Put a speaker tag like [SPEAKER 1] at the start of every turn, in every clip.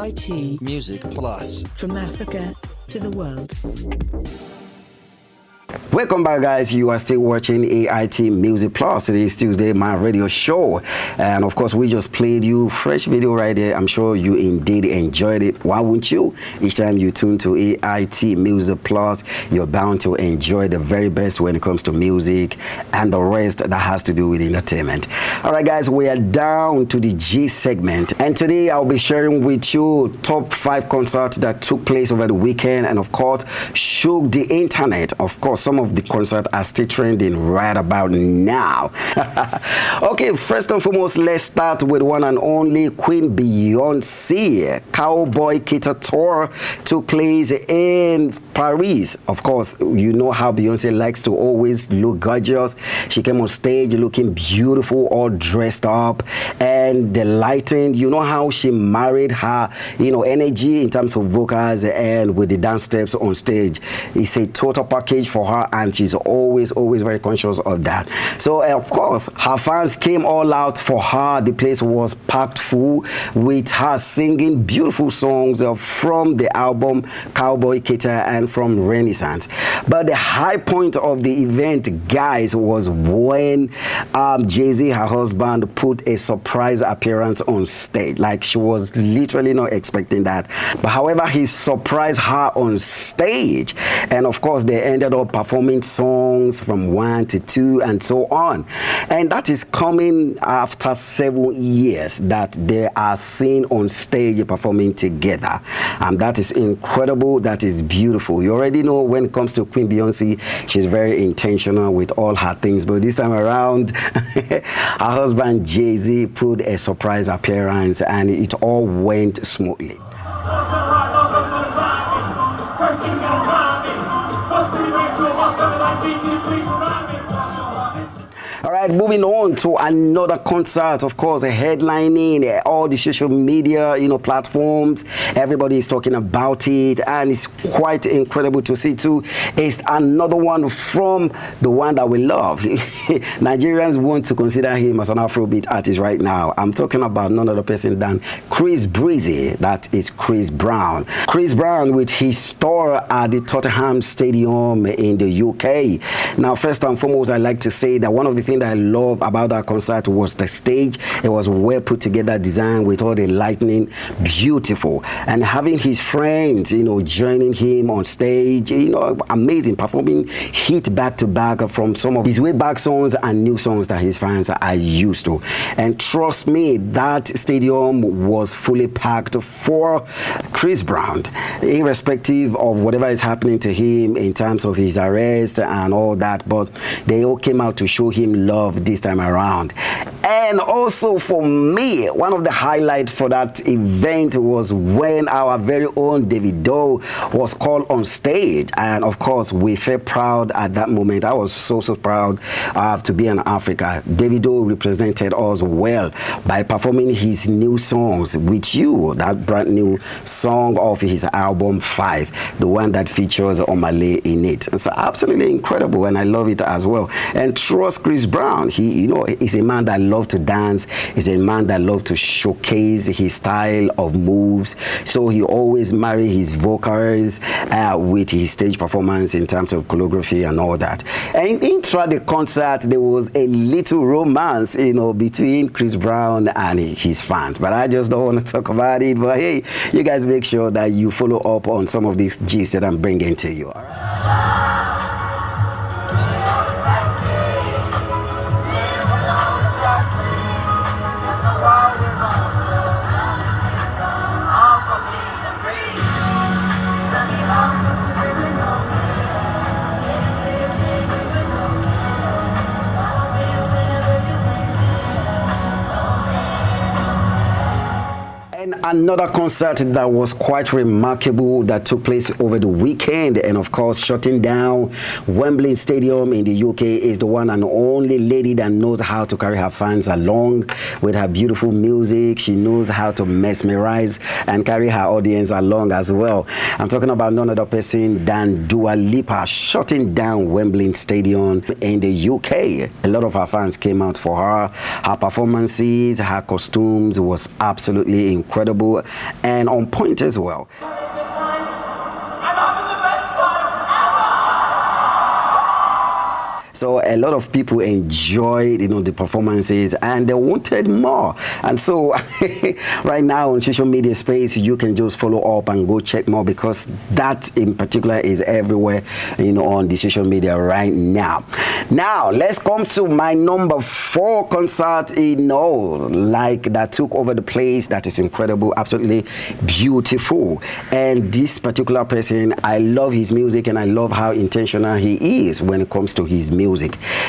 [SPEAKER 1] AIT
[SPEAKER 2] Music Plus.
[SPEAKER 1] From Africa to the world.
[SPEAKER 3] Welcome back, guys. You are still watching AIT Music Plus. Today is Tuesday, my radio show. And of course, we just played you fresh video right there. I'm sure you indeed enjoyed it. Why wouldn't you? Each time you tune to AIT Music Plus, you're bound to enjoy the very best when it comes to music and the rest that has to do with entertainment. All right, guys, we are down to the G segment. And today I'll be sharing with you top 5 concerts that took place over the weekend and, of course, shook the internet. Of course, some of the concerts are still trending right about now. Okay, first and foremost, let's start with one and only Queen Beyonce. Cowboy Carter Tour took place in Paris. Of course, you know how Beyonce likes to always look gorgeous. She came on stage looking beautiful, all dressed up, and the lighting, you know how she married her, energy in terms of vocals and with the dance steps on stage. It's a total package for her, and she's always very conscious of that. So of course, her fans came all out for her. The place was packed full with her singing beautiful songs from the album Cowboy Carter and from Renaissance. But the high point of the event, guys, was when Jay-Z, her husband, put a surprise appearance on stage. Like, she was literally not expecting that. But however, he surprised her on stage, and of course they ended up performing songs from 1 to 2 and so on. And that is coming after 7 years that they are seen on stage performing together. And that is incredible. That is beautiful. You already know when it comes to Queen Beyonce, she's very intentional with all her things. But this time around, her husband Jay-Z put a surprise appearance and it all went smoothly. All right, moving on to another concert, of course, headlining all the social media, platforms. Everybody is talking about it, and it's quite incredible to see too. It's another one from the one that we love. Nigerians want to consider him as an Afrobeat artist right now. I'm talking about none other person than Chris Breezy. That is Chris Brown. Chris Brown with his tour at the Tottenham Stadium in the UK. Now, first and foremost, I like to say that one of the things that I love about that concert was the stage. It was well put together, designed with all the lighting, beautiful, and having his friends, joining him on stage, amazing, performing hit back to back from some of his way back songs and new songs that his fans are used to. And trust me, that stadium was fully packed for Chris Brown, irrespective of whatever is happening to him in terms of his arrest and all that. But they all came out to show him love this time around. And also for me, one of the highlights for that event was when our very own Davido was called on stage. And of course, we felt proud at that moment. I was so proud to be in Africa. Davido represented us well by performing his new songs With You, that brand new song of his album 5, the one that features Omale in it. It's absolutely incredible, and I love it as well. And trust Chris Brown, he is a man that loves to dance. He's a man that loves to showcase his style of moves. So he always marries his vocals with his stage performance in terms of choreography and all that. And throughout the concert, there was a little romance, between Chris Brown and his fans. But I just don't want to talk about it. But hey, you guys make sure that you follow up on some of these G's that I'm bringing to you. All right? Another concert that was quite remarkable that took place over the weekend, and of course shutting down Wembley Stadium in the UK, is the one and only lady that knows how to carry her fans along with her beautiful music. She knows how to mesmerize and carry her audience along as well. I'm talking about none other person than Dua Lipa, shutting down Wembley Stadium in the UK. A lot of her fans came out for her. Her performances, her costumes was absolutely incredible. incredible and on point as well. So a lot of people enjoyed, the performances, and they wanted more. And so right now on social media space, you can just follow up and go check more, because that in particular is everywhere, on the social media right now. Now let's come to my number 4 concert, that took over the place. That is incredible, absolutely beautiful. And this particular person, I love his music, and I love how intentional he is when it comes to his music.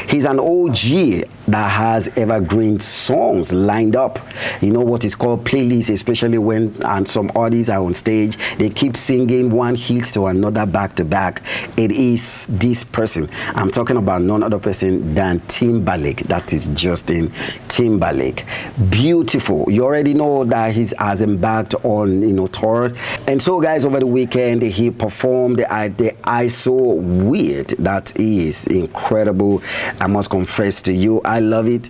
[SPEAKER 3] He's an OG that has evergreen songs lined up. What is called playlists, especially when some artists are on stage, they keep singing one hit to another back to back. It is this person. I'm talking about none other person than Timberlake. That is Justin Timberlake. Beautiful. You already know that he has embarked on tour. And so guys, over the weekend he performed the I So Weird. That is incredible. I must confess to you, I love it.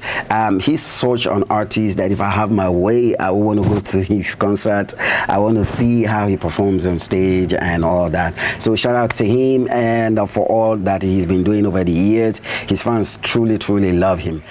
[SPEAKER 3] He's such an artist that if I have my way, I want to go to his concert. I want to see how he performs on stage and all that. So shout out to him, and for all that he's been doing over the years. His fans truly, truly love him.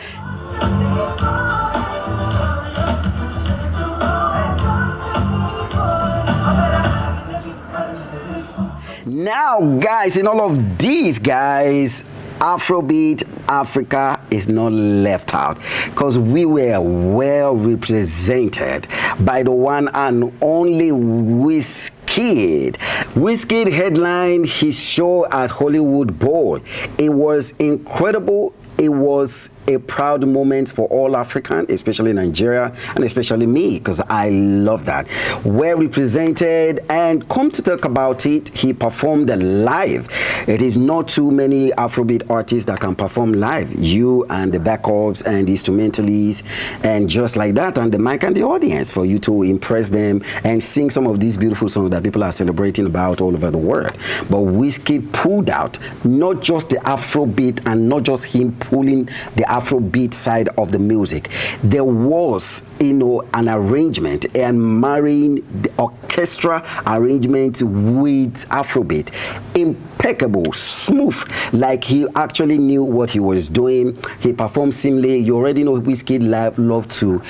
[SPEAKER 3] Now guys, in all of these guys, Afrobeat Africa is not left out, because we were well represented by the one and only Wizkid. Wizkid headlined his show at Hollywood Bowl. It was incredible. It was a proud moment for all Africans, especially Nigeria, and especially me, because I love that. Well represented, and come to talk about it, he performed live. It is not too many Afrobeat artists that can perform live. You and the backups and the instrumentalists, and just like that, and the mic and the audience, for you to impress them and sing some of these beautiful songs that people are celebrating about all over the world. But Wizkid pulled out not just the Afrobeat, and not just him pulling the Afrobeat side of the music. There was, an arrangement and marrying the orchestra arrangement with Afrobeat. Impeccable, smooth, like he actually knew what he was doing. He performed seamlessly. You already know Wizkid love to,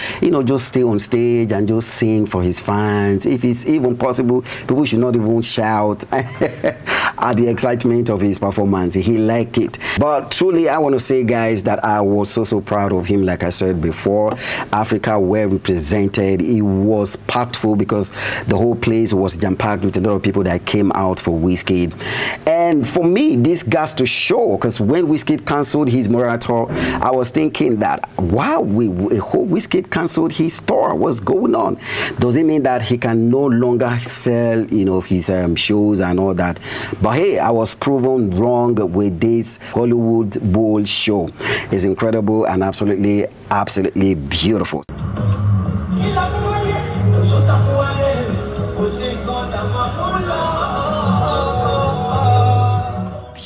[SPEAKER 3] just stay on stage and just sing for his fans. If it's even possible, people should not even shout at the excitement of his performance. He liked it. But truly, I want to say, guys, that I was so proud of him. Like I said before, Africa well represented. It was packed full, because the whole place was jam-packed with a lot of people that came out for Wizkid. And for me, this got to show, because when Wizkid cancelled his Mora tour, I was thinking that, wow, Wizkid cancelled his tour. What's going on? Does it mean that he can no longer sell, his shows and all that? But hey, I was proven wrong with this Hollywood Bowl show. It's incredible and absolutely, absolutely beautiful.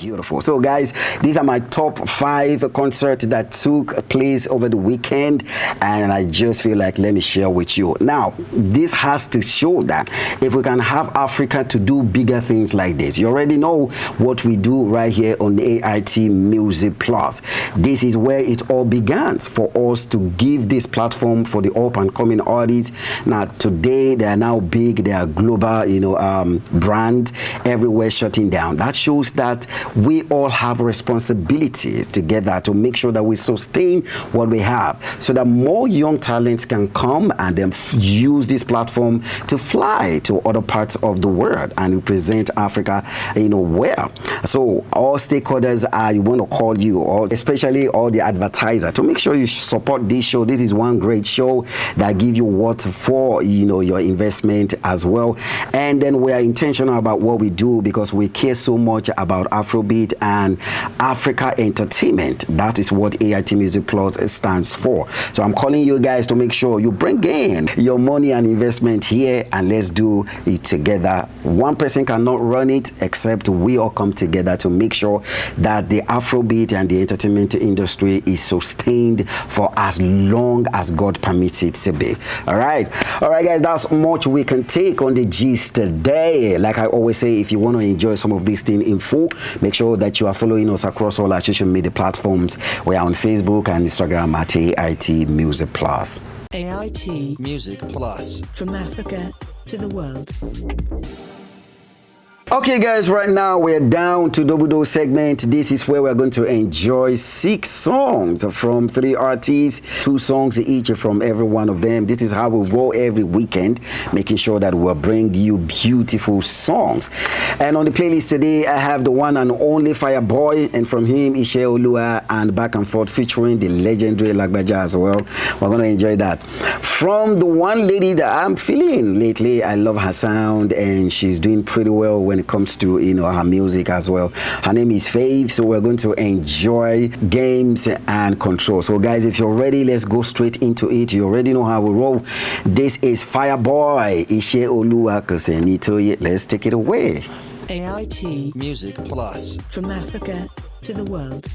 [SPEAKER 3] Beautiful. So guys, these are my top 5 concerts that took place over the weekend, and I just feel like, let me share with you. Now, this has to show that if we can have Africa to do bigger things like this, you already know what we do right here on the AIT Music Plus. This is where it all began, for us to give this platform for the up and coming artists. Now today they are now big, they are global, brand everywhere shutting down. That shows that we all have responsibilities together to make sure that we sustain what we have, so that more young talents can come and then use this platform to fly to other parts of the world and represent Africa, well. So all stakeholders, I want to call you, or especially all the advertisers, to make sure you support this show. This is one great show that gives you what for, your investment as well. And then we are intentional about what we do, because we care so much about Afrobeat. Afrobeat and Africa Entertainment. That is what AIT Music Plus stands for. So I'm calling you guys to make sure you bring in your money and investment here, and let's do it together. One person cannot run it except we all come together to make sure that the Afrobeat and the entertainment industry is sustained for as long as God permits it to be. All right guys, that's much we can take on the gist today. Like I always say, if you want to enjoy some of these things in full, make sure that you are following us across all our social media platforms. We are on Facebook and Instagram at AIT Music Plus.
[SPEAKER 1] AIT
[SPEAKER 2] Music Plus.
[SPEAKER 1] From Africa to the world.
[SPEAKER 3] Okay guys, right now we're down to double dose segment. This is where we're going to enjoy 6 songs from 3 artists, 2 songs each from every one of them. This is how we roll every weekend, making sure that we'll bring you beautiful songs. And on the playlist today, I have the one and only Fireboy, and from him, Ishe Olua and Back and Forth featuring the legendary Lagbaja as well. We're going to enjoy that. From the one lady that I'm feeling lately, I love her sound and she's doing pretty well when it comes to her music as well. Her name is Faith, so we're going to enjoy Games and Control. So guys, if you're ready, let's go straight into it. You already know how we roll. This is Fireboy, Ishe Olua Kosenitoye. Let's take it away.
[SPEAKER 1] AIT
[SPEAKER 2] Music Plus.
[SPEAKER 1] From Africa to the world.